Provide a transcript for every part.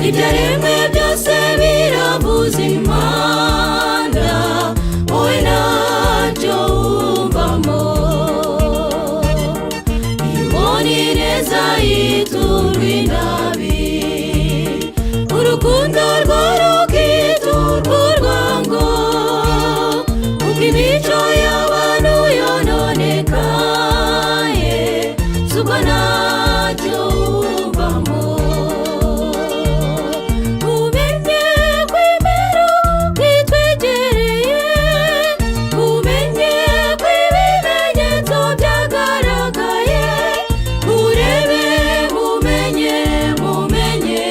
ibyaremwe byose biravuza impanda, wowe ntacyo wumvamo. Ibona ineza yiturwa inabi, urukundo rwo rukiturwa urwango, uko imico y'abantu yononekaye, suko ntacyo wumvamo. Umenye kw'imero kwitwegereye, umenye kw'ibimenyetso byagaragaye, urebe mumenye mumenye,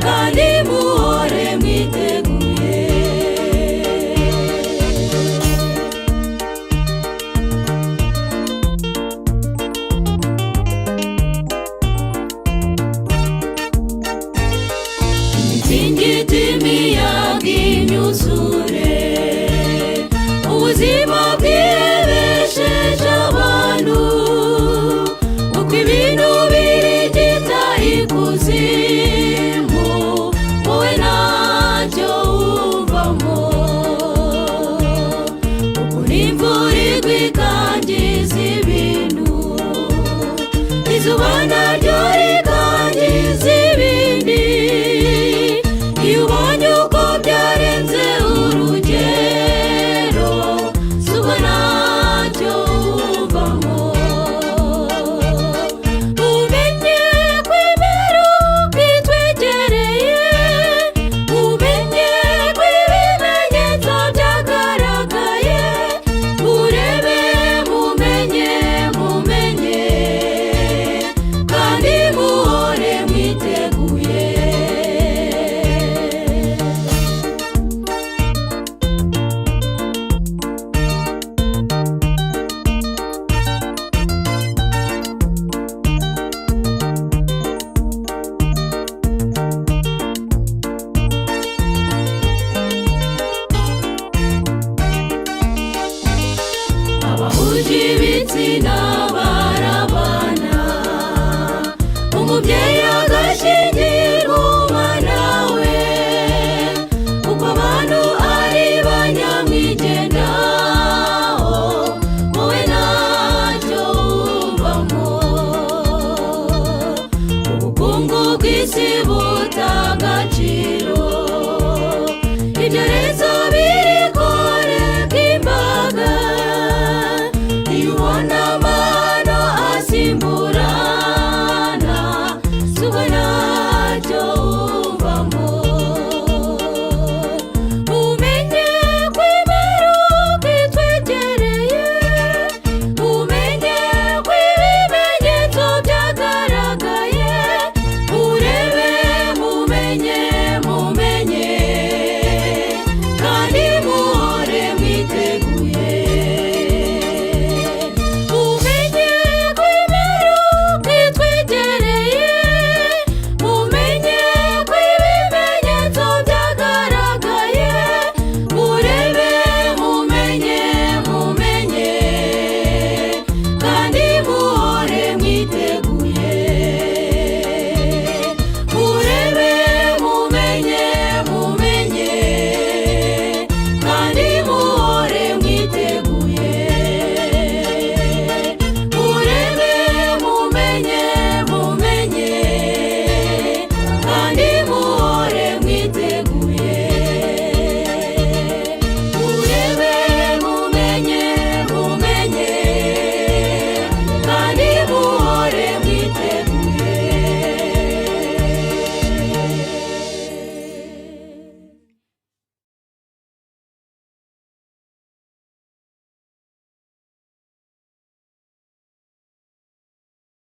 kandi muhore mwiteguye. Imitingito, imiyaga, imyuzure, ubuzima bwihebesheje abantu, uko ibintu birigita ikuzimu, wowe ntacyo wumvamo. Uko n'imvura igwa ikangiza ibintu, izuba naryo rikangiza ibindi, iyo ubonye uko byarenze urugero, suko ntacyo wumvamo. Umenye kw'imero kwitwegereye, umenye kw'ibimenyetso byagaragaye, urebe mumenye mumenye, kandi muhore mwiteguye. Abahuje ibitsina barabana, umubyeyi agashyingirwa umwana we, uko abantu ari banyamwigendaho, wowe ntacyo wumvamo. Ubukungu bw'isi buta agaciro,